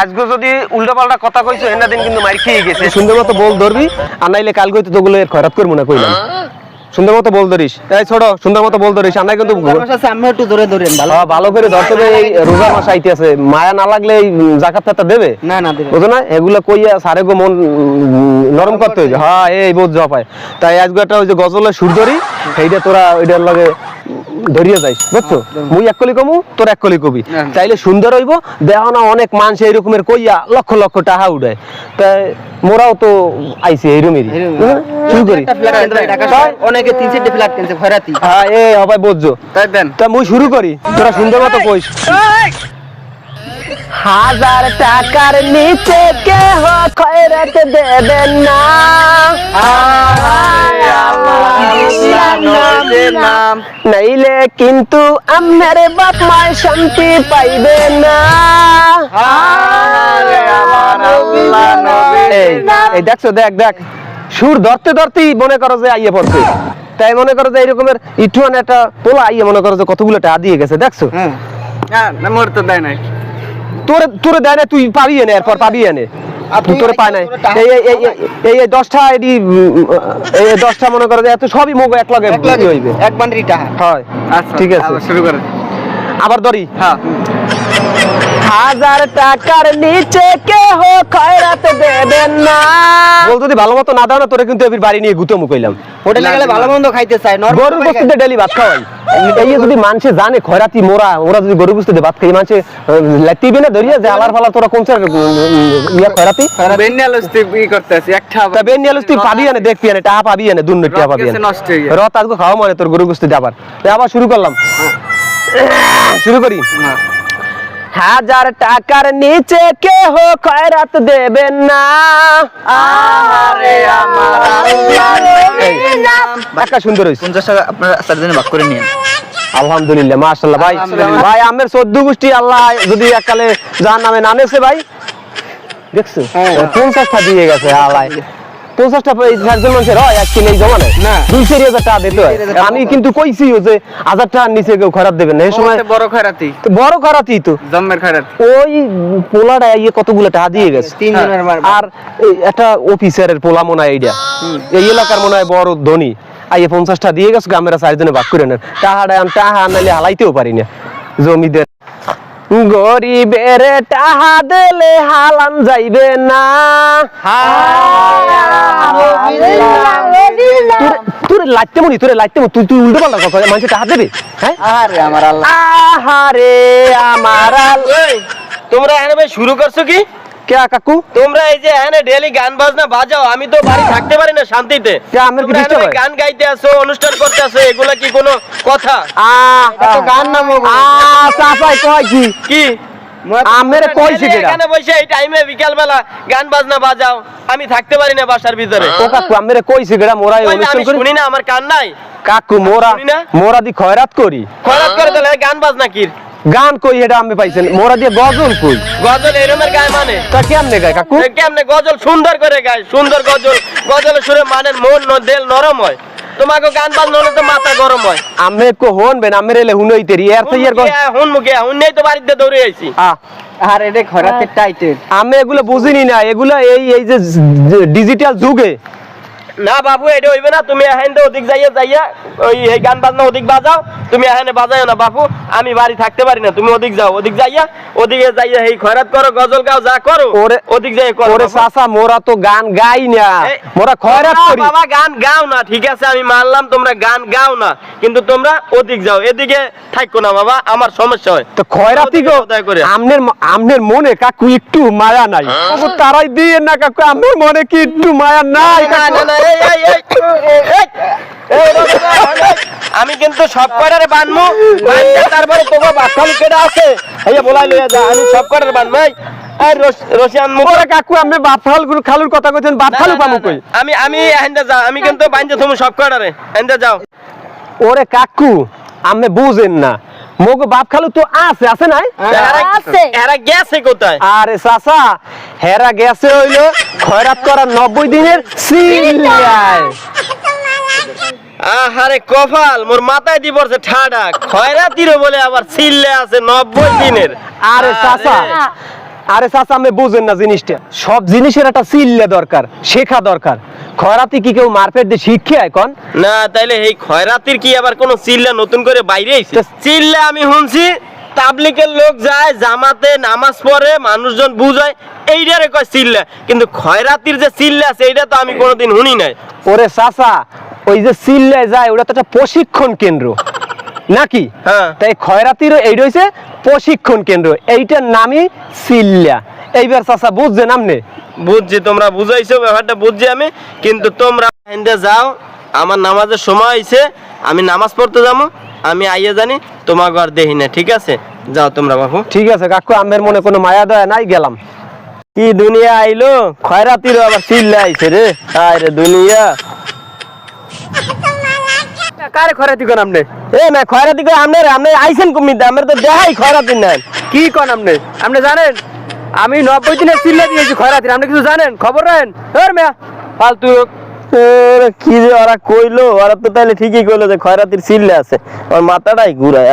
আজকে যদি উল্টাপাল্টা কথা কইছো এনা দিন কিন্তু মার খেয়ে গেছে। সুন্দর মতো বল ধরবি আর নাইলে কাল কইতে তোগুলো এর খয়রাত করবো না কইলাম। সুন্দর মতো বল ধরিস। এই ছোট সুন্দর মতো বল ধরিস। আনাই কিন্তু আমি একটু ধরে ধরেন ভালো। ভালো করে ধরতে হবে। এই রোজা মাস আইতেছে, মায়া না লাগলে এই জাকাত টাকা দেবে না না দেবে বুঝো না? এগুলা কইয়া সারে গো মন নরম করতে হইবে। হ্যাঁ এই বোঝ যা পায়। তাই আজকে একটা ওই যে গজলের সুর ধরি সেইটা তোরা ওইটার লগে ধরিয়া যাইস বুঝছো? মুই এক কলি কমু তোর এক কলি কবি, চাইলে সুন্দর হইব। দেখো না অনেক মানুষ এইরকমের কইয়া লক্ষ লক্ষ টাকা উঠায়। তাই মোরাও তো আইছি এইরকমেরই শুরু করি। অনেকে 3-4টা ফ্ল্যাট কিনছে খয়রাতি। হ্যাঁ এই হবাই বুঝছো। তাই দেন তা মুই শুরু করি, তোরা সুন্দর মতো কইস। 1000 টাকার নিচে কেহ খয়রাত দেবেন না, নাইলে কিন্তু আমার বাপ মায় শান্তি পাইবে না। এই দেখছো, দেখ দেখ সুর ধরতে ধরতেই মনে করো যে আইয়ে পড়ছে। তাই মনে করো যে এইরকমের ইটুয়ান একটা পোলা আইয়ে মনে করো যে কতগুলো টাকা দিয়ে গেছে দেখছো। না মোর তো দেয় নাই। তোরে তোরে দেয় না, তুই পাবি এনে, এরপর পাবি এনে। তোরে পায় নাই। এই 10টা এডি, এই 10টা মনে করো যে এত সবই মুগ এক লগে হইবে, এক বান্ডি টাকা হয়। আচ্ছা ঠিক আছে শুরু করেন। আবার ধরি। হ্যাঁ 1000 টাকার নিচে কেহ খয়রাত দেবেন না। বল যদি ভালো মতো না দাও না তোরে কিন্তু এবির বাড়ি নিয়ে গুতো মুকইলাম। হোটেলে গেলে ভালো মন্দ খাইতে চাই, গরু বস্তিতে ডেলি ভাত খাওয়াই। এই যদি মানুষে জানে খয়রাতি মোরা, ওরা যদি গরু বস্তিতে ভাত খাই মানুষে লাতিবে না ধরিয়া যে আলার ফালা তোরা কোন ইয়া খয়রাতি। বেনিয়ালস্তি ই করতেছি একটা তা বেনিয়ালস্তি পাবি না, দেখবি না টাকা পাবি না, দুর্নীতি টাকা পাবি না। নষ্ট হয়ে রত আজকে খাওয়া মানে তোর গরু বস্তিতে আবার শুরু করলাম। শুরু করি। 1000 টাকার নিচে কেহ খয়রাত দেবেন না। আরে আমার একটা সুন্দর হইছে। 50 টাকা আপনারা চারজনে ভাগ করে নিন। আলহামদুলিল্লাহ মাশাআল্লাহ ভাই। ভাই আমের 14 গোষ্ঠী আল্লাহ যদি এককালে জাহান্নামে না নেছে ভাই দেখছো 50টা দিয়ে গেছে আল্লাহ। 50টা একজন মানুষের হয় এক কিলো জমা নেই না, 2-4,000 টাকা দিতে হয়। আমি কিন্তু কইছি যে 1000 টাকার নিচে কেউ খয়রাত দেবেন না। এই সময় বড় খয়রাতি, বড় খয়রাতি তো জম্মের খয়রাতি। ওই পোলাটা ইয়ে কতগুলো টাকা দিয়ে গেছে। 3 জনের আর একটা অফিসারের পোলা মনে হয় এইটা এই এলাকার মনে হয় বড় ধনী আইয়ে 50টা দিয়ে গেছে। আমরা 4 জনে ভাগ করে নেন। টাহা নাইলে হালাইতেও পারি না জমিদের। গরিবের টাহা দিলে হালান যাইবে না। তোরে লাইতে মনি, তোরে লাইতে মনি, তুই উল্টো পাল্টা কথা মানুষের টাহা দেবে। হ্যাঁ আরে আমার আল্লাহ, আহারে আমার আল্লাহ। তোমরা এখানে শুরু করছো কি? কে কাকু তোমরা এই যে এখানে ডেইলি গান বাজনা বাজাও, আমি তো বাড়ি থাকতে পারি না শান্তিতে। কে আমার কি তোমরা ডিস্টার্ব এখানে গান গাইতে আসো, অনুষ্ঠান করতে আসো, এগুলা কি কোনো কথা? তো গান নাম চাচাই কয় কি কি আমের কইছে daily কেডা? এখানে বসে এই টাইমে বিকাল বেলা গান বাজনা বাজাও, আমি থাকতে পারি না বাসার ভিতরে। ও কাকু আমের কইছে কেডা মোরা এই ওই না, অনুষ্ঠান আমি করি? শুনি না, আমার কান নাই। কাকু মোরা শুনি না? মোরা দি খয়রাত করি। খয়রাত করে তাহলে গান বাজনা কি? গান কই এটা আমি পাইছেন, মোরা দিয়ে গজল কই। গজল এরমের গায় মানে তা কেমনে গায় কাকু? কেমনে গজল সুন্দর করে গায়, সুন্দর গজল, গজলের সুরে মানের মন দেল নরম হয়। তোমাকে গান বাজনা হলে তো মাথা গরম হয়। আমি কো হনবেন আমের এলে হুনইতেরি এর তো ইয়ার হুন মুখে হুন নেই তো বাড়িতে দৌড়ে আইছি। আর এটা খয়রাতের টাইটেল। আমি এগুলো বুঝিনি না, এগুলা এই যে ডিজিটাল যুগে। না বাবু এটা হইবে না, তুমি এখানে ওদিক যাইয়া ওই এই গান বাজনা ওদিক বাজাও, তুমি এখানে বাজাও না বাবু, আমি বাড়ি থাকতে পারি না। তুমি ওদিক যাও, ওদিকে যাইয়া এই খয়রাত করো, গজল গাও, যা করো ওদিক যাই করো। ওরে চাচা মোরা তো গান গাই না, মোরা খয়রাত করি। বাবা গান গাও না, ঠিক আছে আমি মানলাম তোমরা গান গাও না, কিন্তু তোমরা ওদিক যাও, এদিকে থাকো না বাবা, আমার সমস্যা হয়। তো খয়রাতি গো আমনের মনে কাকু একটু মায়া নাই? ও তারাই দিয়ে না কাকু, আমনের মনে কি একটু মায়া নাই? আমি কিন্তু সব করার বানমু, তারপরে তোমার বাচ্চালু কেডা আছে এই বলাই লইয়া যা, আমি সব করার বানমু। আর রশিয়ান মুখ কাকু আমি বাপ খালুর কথা কইছেন, বাপ খালু পামু কই? আমি এখানটা যাও, আমি কিন্তু বাইন্দে তুমি সব করারে এখানটা যাও। ওরে কাকু আমি বুঝেন না, মোগো বাপ খালু তো আছে নাই? এরা গেছে কোথায়? আরে চাচা হেরা গেছে হইলো খয়রাত করা 90 দিনের সিলিয়ায়। আহারে কপাল, মোর মাথায় দি পড়ছে ঠাডা, খয়রাতিরও বলে আবার সিল্লে আছে 90 দিনের। আরে চাচা আরে চাচা আপনি বুঝেন না জিনিসটা, সব জিনিসের একটা চিল্লা দরকার, শেখা দরকার। খয়রাতি কি কেউ মারপেট দিয়ে শিখে এখন? না তাইলে এই খয়রাতির কি আবার কোন চিল্লা নতুন করে বাইরে আইছে? চিল্লা আমি শুনছি তাবলিকের লোক যায় জামাতে নামাজ পড়ে মানুষজন বুঝায় এইটারে কয় চিল্লা, কিন্তু খয়রাতির যে চিল্লা আছে এইটা তো আমি কোনোদিন শুনি নাই। ওরে চাচা, ওই যে চিল্লায় যায় ওটা তো একটা প্রশিক্ষণ কেন্দ্র নাকি? হ্যাঁ। তাই খয়রাতিরও এইটা হইছে প্রশিক্ষণ কেন্দ্র, এইটার নামই চিল্লা। এইবার চাচা বুঝছেন আপনি? বুঝছি, তোমরা বুঝাইছো ব্যাপারটা বুঝছি আমি, কিন্তু তোমরা হেন্দে যাও, আমার নামাজের সময় হয়েছে, আমি নামাজ পড়তে যাবো, আমি আইয়া জানি তোমার ঘর দেখি না, ঠিক আছে? যাও তোমরা বাপু। ঠিক আছে কাকু, আমের মনে কোনো মায়া দয়া নাই, গেলাম। কি দুনিয়া আইলো, খয়রাতিরও আবার চিল্লা আইছে রে, আয় রে দুনিয়া। কারে খয়রাতি কোন আপনি? এ না খয়রাতি করে আপনি আইছেন কুমির, আমার তো দেখাই খয়রাতি নাই। কি কোন আপনি? আপনি জানেন আমি 90 দিনের চিল্লা দিয়েছি খয়রাতির, আপনি কিছু জানেন? খবর রাখেন মেয়া ফালতু। কি যে ওরা কইলো, ওরা তো তাহলে ঠিকই কইলো যে খয়রাতির চিল্লা আছে, আমার মাথাটাই ঘুরায়।